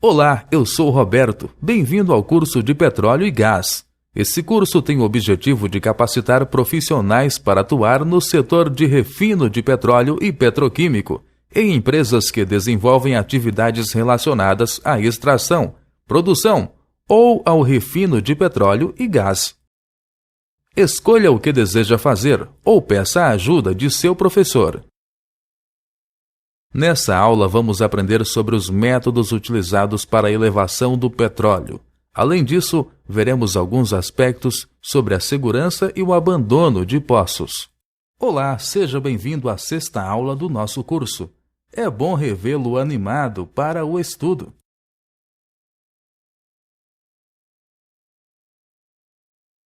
Olá, eu sou o Roberto. Bem-vindo ao curso de Petróleo e Gás. Esse curso tem o objetivo de capacitar profissionais para atuar no setor de refino de petróleo e petroquímico, em empresas que desenvolvem atividades relacionadas à extração, produção ou ao refino de petróleo e gás. Escolha o que deseja fazer ou peça a ajuda de seu professor. Nessa aula vamos aprender sobre os métodos utilizados para a elevação do petróleo. Além disso, veremos alguns aspectos sobre a segurança e o abandono de poços. Olá, seja bem-vindo à sexta aula do nosso curso. É bom revê-lo animado para o estudo.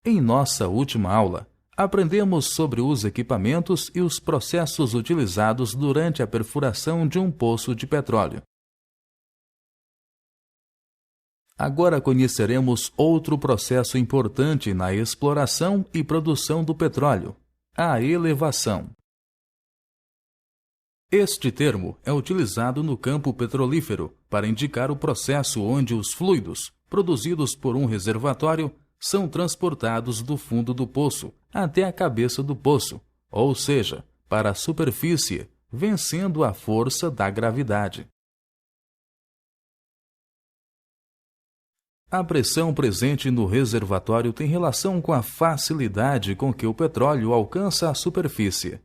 Em nossa última aula, aprendemos sobre os equipamentos e os processos utilizados durante a perfuração de um poço de petróleo. Agora conheceremos outro processo importante na exploração e produção do petróleo: a elevação. Este termo é utilizado no campo petrolífero para indicar o processo onde os fluidos, produzidos por um reservatório, são transportados do fundo do poço até a cabeça do poço, ou seja, para a superfície, vencendo a força da gravidade. A pressão presente no reservatório tem relação com a facilidade com que o petróleo alcança a superfície.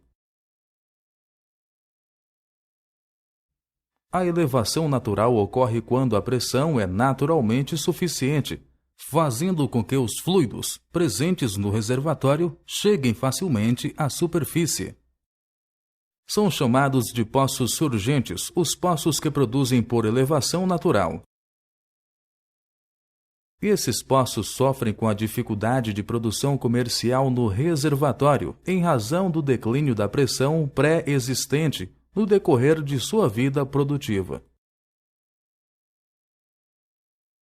A elevação natural ocorre quando a pressão é naturalmente suficiente, fazendo com que os fluidos presentes no reservatório cheguem facilmente à superfície. São chamados de poços surgentes os poços que produzem por elevação natural. Esses poços sofrem com a dificuldade de produção comercial no reservatório em razão do declínio da pressão pré-existente no decorrer de sua vida produtiva.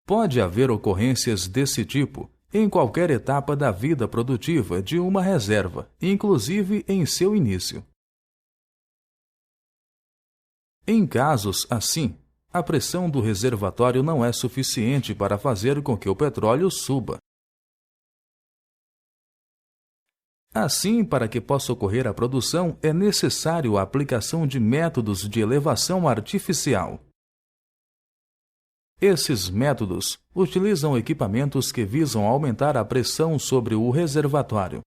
Pode haver ocorrências desse tipo em qualquer etapa da vida produtiva de uma reserva, inclusive em seu início. Em casos assim, a pressão do reservatório não é suficiente para fazer com que o petróleo suba. Assim, para que possa ocorrer a produção, é necessário a aplicação de métodos de elevação artificial. Esses métodos utilizam equipamentos que visam aumentar a pressão sobre o reservatório.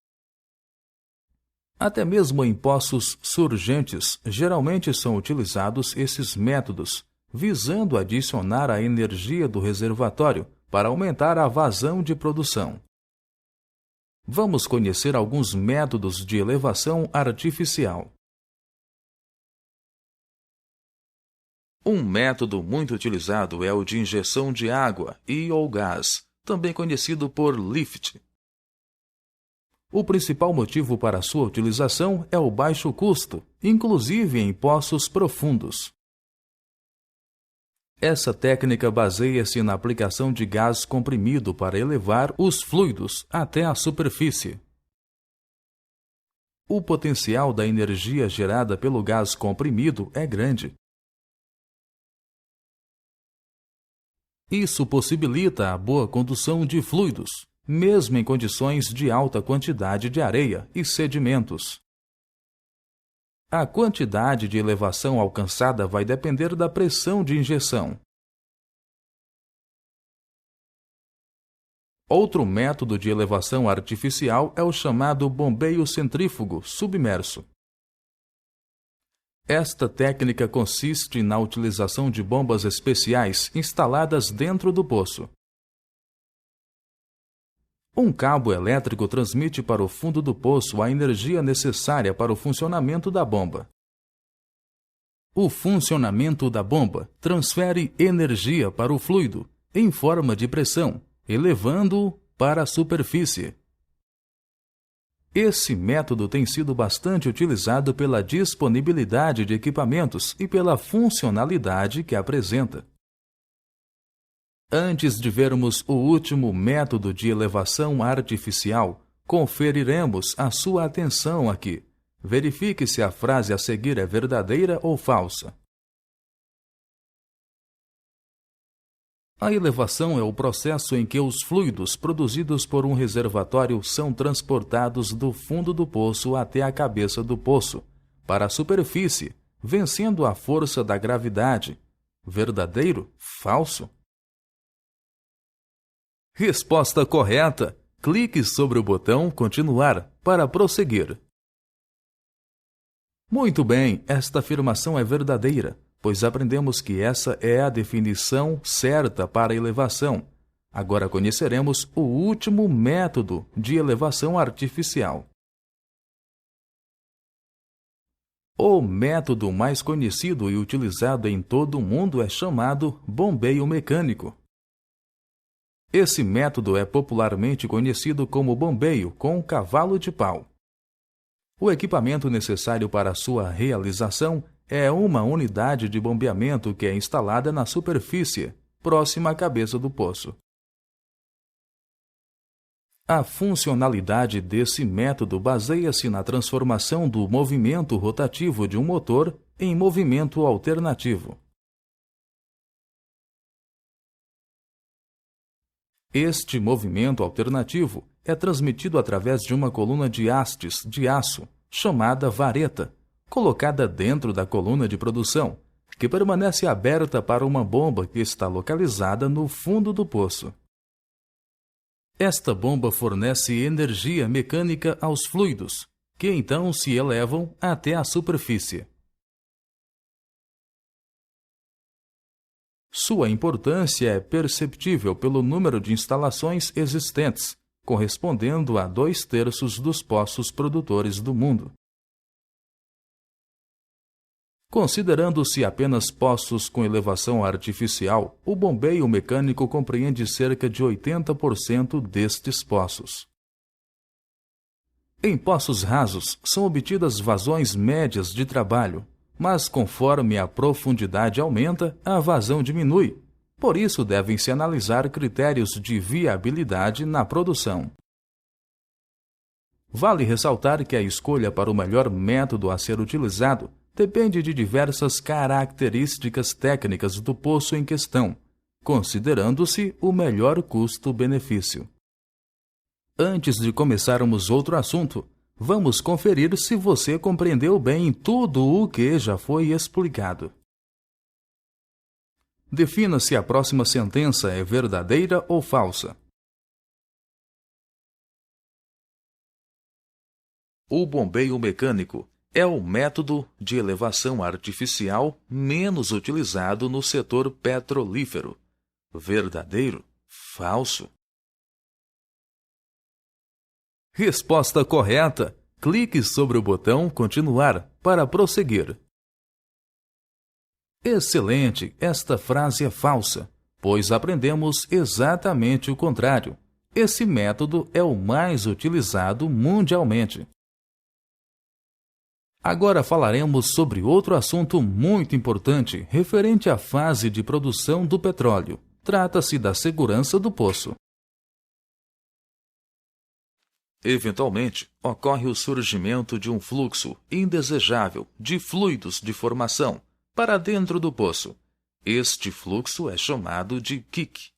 Até mesmo em poços surgentes, geralmente são utilizados esses métodos, visando adicionar a energia do reservatório para aumentar a vazão de produção. Vamos conhecer alguns métodos de elevação artificial. Um método muito utilizado é o de injeção de água e/ou gás, também conhecido por lift. O principal motivo para sua utilização é o baixo custo, inclusive em poços profundos. Essa técnica baseia-se na aplicação de gás comprimido para elevar os fluidos até a superfície. O potencial da energia gerada pelo gás comprimido é grande. Isso possibilita a boa condução de fluidos, mesmo em condições de alta quantidade de areia e sedimentos. A quantidade de elevação alcançada vai depender da pressão de injeção. Outro método de elevação artificial é o chamado bombeio centrífugo submerso. Esta técnica consiste na utilização de bombas especiais instaladas dentro do poço. Um cabo elétrico transmite para o fundo do poço a energia necessária para o funcionamento da bomba. O funcionamento da bomba transfere energia para o fluido em forma de pressão, elevando-o para a superfície. Esse método tem sido bastante utilizado pela disponibilidade de equipamentos e pela funcionalidade que apresenta. Antes de vermos o último método de elevação artificial, conferiremos a sua atenção aqui. Verifique se a frase a seguir é verdadeira ou falsa. A elevação é o processo em que os fluidos produzidos por um reservatório são transportados do fundo do poço até a cabeça do poço, para a superfície, vencendo a força da gravidade. Verdadeiro? Falso? Resposta correta. Clique sobre o botão Continuar para prosseguir. Muito bem, esta afirmação é verdadeira, pois aprendemos que essa é a definição certa para elevação. Agora conheceremos o último método de elevação artificial. O método mais conhecido e utilizado em todo o mundo é chamado bombeio mecânico. Esse método é popularmente conhecido como bombeio com cavalo de pau. O equipamento necessário para sua realização é uma unidade de bombeamento que é instalada na superfície, próxima à cabeça do poço. A funcionalidade desse método baseia-se na transformação do movimento rotativo de um motor em movimento alternativo. Este movimento alternativo é transmitido através de uma coluna de hastes de aço, chamada vareta, colocada dentro da coluna de produção, que permanece aberta para uma bomba que está localizada no fundo do poço. Esta bomba fornece energia mecânica aos fluidos, que então se elevam até a superfície. Sua importância é perceptível pelo número de instalações existentes, correspondendo a 2/3 dos poços produtores do mundo. Considerando-se apenas poços com elevação artificial, o bombeio mecânico compreende cerca de 80% destes poços. Em poços rasos, são obtidas vazões médias de trabalho, mas conforme a profundidade aumenta, a vazão diminui. Por isso, devem-se analisar critérios de viabilidade na produção. Vale ressaltar que a escolha para o melhor método a ser utilizado depende de diversas características técnicas do poço em questão, considerando-se o melhor custo-benefício. Antes de começarmos outro assunto, vamos conferir se você compreendeu bem tudo o que já foi explicado. Defina se a próxima sentença é verdadeira ou falsa. O bombeio mecânico é o método de elevação artificial menos utilizado no setor petrolífero. Verdadeiro? Falso? Resposta correta. Clique sobre o botão Continuar para prosseguir. Excelente! Esta frase é falsa, pois aprendemos exatamente o contrário. Esse método é o mais utilizado mundialmente. Agora falaremos sobre outro assunto muito importante referente à fase de produção do petróleo. Trata-se da segurança do poço. Eventualmente, ocorre o surgimento de um fluxo indesejável de fluidos de formação para dentro do poço. Este fluxo é chamado de kick.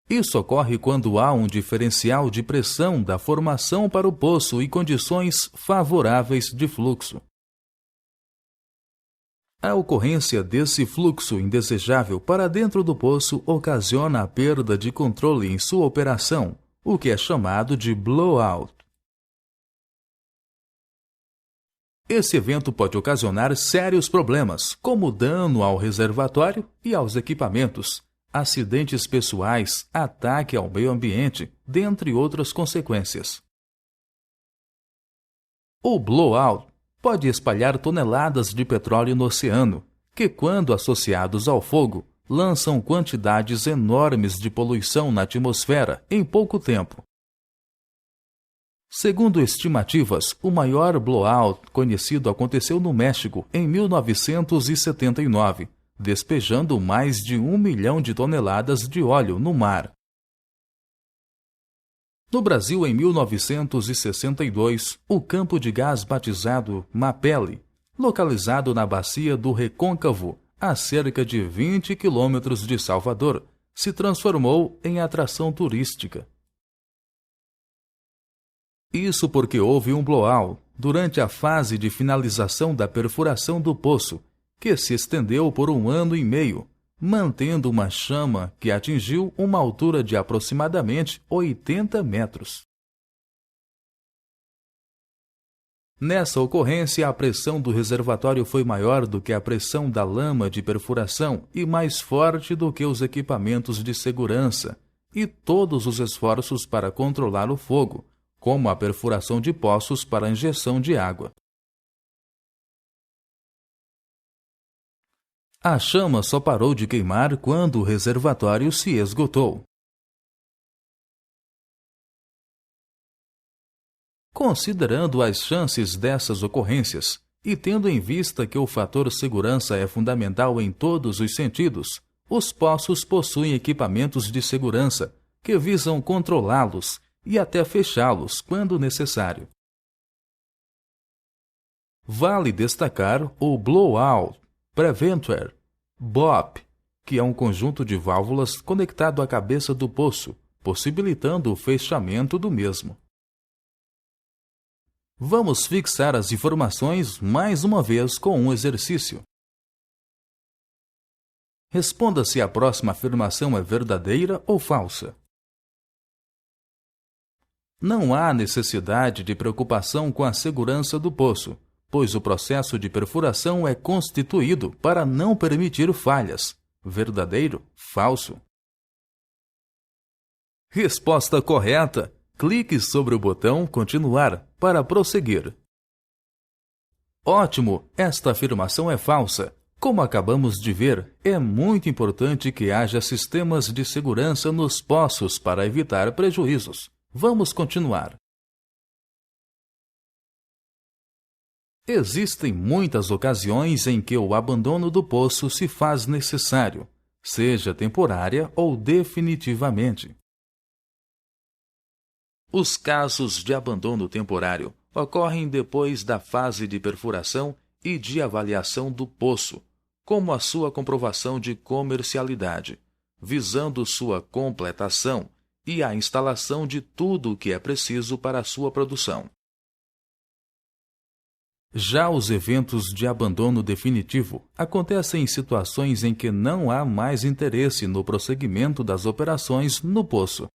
Isso ocorre quando há um diferencial de pressão da formação para o poço e condições favoráveis de fluxo. A ocorrência desse fluxo indesejável para dentro do poço ocasiona a perda de controle em sua operação, o que é chamado de blowout. Esse evento pode ocasionar sérios problemas, como dano ao reservatório e aos equipamentos, acidentes pessoais, ataque ao meio ambiente, dentre outras consequências. O blowout pode espalhar toneladas de petróleo no oceano, que, quando associados ao fogo, lançam quantidades enormes de poluição na atmosfera em pouco tempo. Segundo estimativas, o maior blowout conhecido aconteceu no México em 1979, despejando mais de 1 milhão de toneladas de óleo no mar. No Brasil, em 1962, o campo de gás batizado Mapele, localizado na bacia do Recôncavo, a cerca de 20 quilômetros de Salvador, se transformou em atração turística. Isso porque houve um blowout durante a fase de finalização da perfuração do poço, que se estendeu por 1 ano e meio, mantendo uma chama que atingiu uma altura de aproximadamente 80 metros. Nessa ocorrência, a pressão do reservatório foi maior do que a pressão da lama de perfuração e mais forte do que os equipamentos de segurança e todos os esforços para controlar o fogo, como a perfuração de poços para a injeção de água. A chama só parou de queimar quando o reservatório se esgotou. Considerando as chances dessas ocorrências e tendo em vista que o fator segurança é fundamental em todos os sentidos, os poços possuem equipamentos de segurança que visam controlá-los e até fechá-los quando necessário. Vale destacar o Blowout Preventer BOP, que é um conjunto de válvulas conectado à cabeça do poço, possibilitando o fechamento do mesmo. Vamos fixar as informações mais uma vez com um exercício. Responda se a próxima afirmação é verdadeira ou falsa. Não há necessidade de preocupação com a segurança do poço, pois o processo de perfuração é constituído para não permitir falhas. Verdadeiro? Falso? Resposta correta. Clique sobre o botão Continuar para prosseguir. Ótimo! Esta afirmação é falsa. Como acabamos de ver, é muito importante que haja sistemas de segurança nos poços para evitar prejuízos. Vamos continuar. Existem muitas ocasiões em que o abandono do poço se faz necessário, seja temporária ou definitivamente. Os casos de abandono temporário ocorrem depois da fase de perfuração e de avaliação do poço, como a sua comprovação de comercialidade, visando sua completação e a instalação de tudo o que é preciso para a sua produção. Já os eventos de abandono definitivo acontecem em situações em que não há mais interesse no prosseguimento das operações no poço.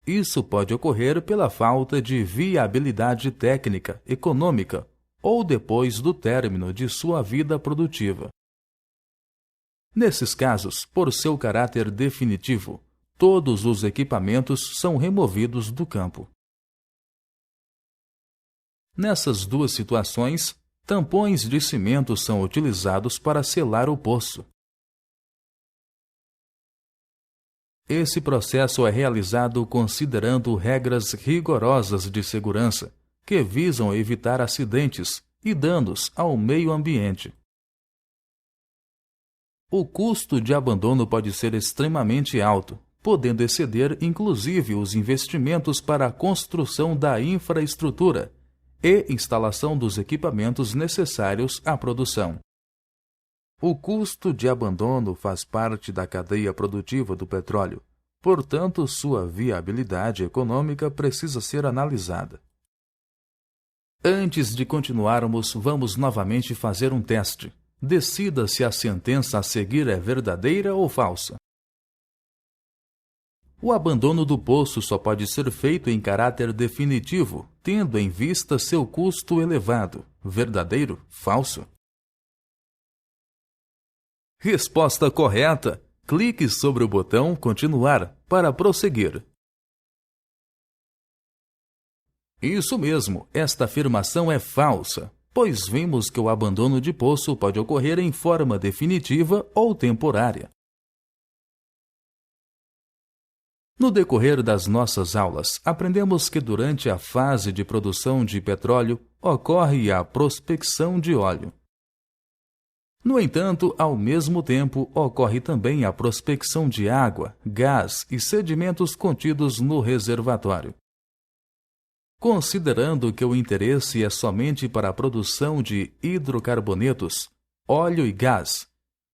Isso pode ocorrer pela falta de viabilidade técnica, econômica ou depois do término de sua vida produtiva. Nesses casos, por seu caráter definitivo, todos os equipamentos são removidos do campo. Nessas duas situações, tampões de cimento são utilizados para selar o poço. Esse processo é realizado considerando regras rigorosas de segurança, que visam evitar acidentes e danos ao meio ambiente. O custo de abandono pode ser extremamente alto, podendo exceder inclusive os investimentos para a construção da infraestrutura e instalação dos equipamentos necessários à produção. O custo de abandono faz parte da cadeia produtiva do petróleo, portanto, sua viabilidade econômica precisa ser analisada. Antes de continuarmos, vamos novamente fazer um teste. Decida se a sentença a seguir é verdadeira ou falsa. O abandono do poço só pode ser feito em caráter definitivo, tendo em vista seu custo elevado. Verdadeiro? Falso? Resposta correta. Clique sobre o botão Continuar para prosseguir. Isso mesmo, esta afirmação é falsa, pois vimos que o abandono de poço pode ocorrer em forma definitiva ou temporária. No decorrer das nossas aulas, aprendemos que durante a fase de produção de petróleo ocorre a prospecção de óleo. No entanto, ao mesmo tempo, ocorre também a prospecção de água, gás e sedimentos contidos no reservatório. Considerando que o interesse é somente para a produção de hidrocarbonetos, óleo e gás,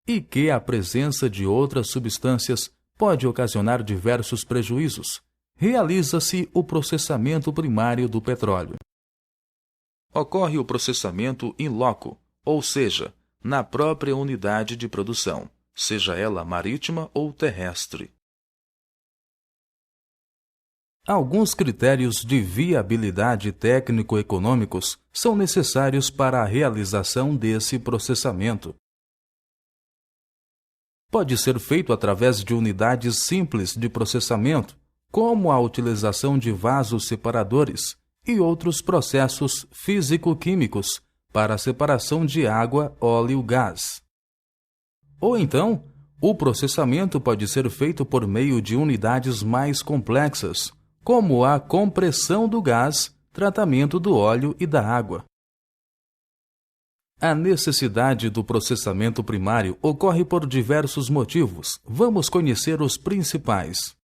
e que a presença de outras substâncias pode ocasionar diversos prejuízos. Realiza-se o processamento primário do petróleo. Ocorre o processamento in loco, ou seja, na própria unidade de produção, seja ela marítima ou terrestre. Alguns critérios de viabilidade técnico-econômicos são necessários para a realização desse processamento. Pode ser feito através de unidades simples de processamento, como a utilização de vasos separadores e outros processos físico-químicos para a separação de água, óleo e gás. Ou então, o processamento pode ser feito por meio de unidades mais complexas, como a compressão do gás, tratamento do óleo e da água. A necessidade do processamento primário ocorre por diversos motivos. Vamos conhecer os principais.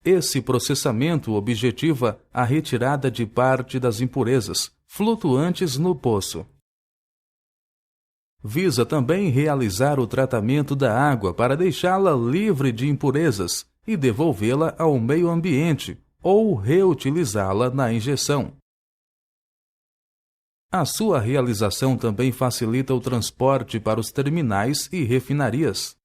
Esse processamento objetiva a retirada de parte das impurezas flutuantes no poço. Visa também realizar o tratamento da água para deixá-la livre de impurezas e devolvê-la ao meio ambiente ou reutilizá-la na injeção. A sua realização também facilita o transporte para os terminais e refinarias.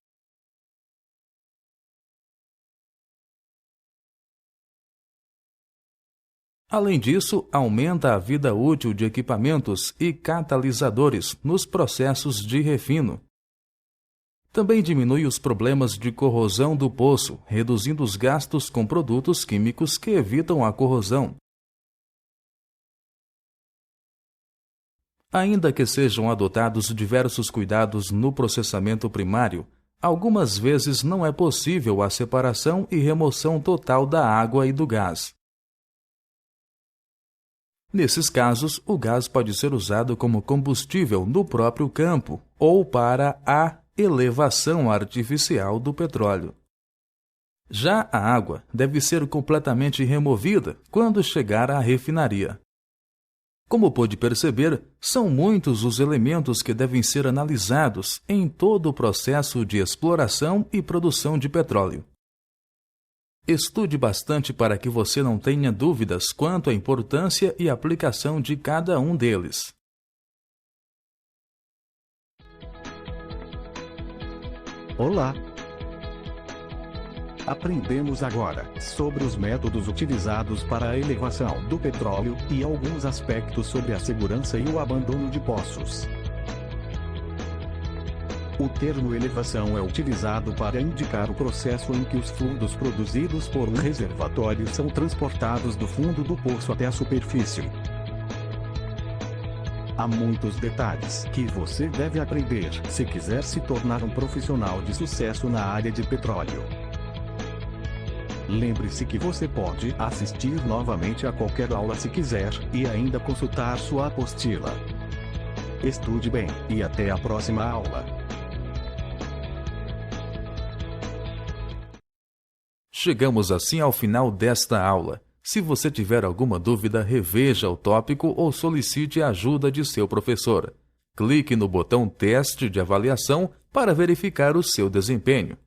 Além disso, aumenta a vida útil de equipamentos e catalisadores nos processos de refino. Também diminui os problemas de corrosão do poço, reduzindo os gastos com produtos químicos que evitam a corrosão. Ainda que sejam adotados diversos cuidados no processamento primário, algumas vezes não é possível a separação e remoção total da água e do gás. Nesses casos, o gás pode ser usado como combustível no próprio campo ou para a elevação artificial do petróleo. Já a água deve ser completamente removida quando chegar à refinaria. Como pôde perceber, são muitos os elementos que devem ser analisados em todo o processo de exploração e produção de petróleo. Estude bastante para que você não tenha dúvidas quanto à importância e aplicação de cada um deles. Olá! Aprendemos agora sobre os métodos utilizados para a elevação do petróleo e alguns aspectos sobre a segurança e o abandono de poços. O termo elevação é utilizado para indicar o processo em que os fluidos produzidos por um reservatório são transportados do fundo do poço até a superfície. Há muitos detalhes que você deve aprender se quiser se tornar um profissional de sucesso na área de petróleo. Lembre-se que você pode assistir novamente a qualquer aula se quiser e ainda consultar sua apostila. Estude bem e até a próxima aula. Chegamos assim ao final desta aula. Se você tiver alguma dúvida, reveja o tópico ou solicite a ajuda de seu professor. Clique no botão Teste de avaliação para verificar o seu desempenho.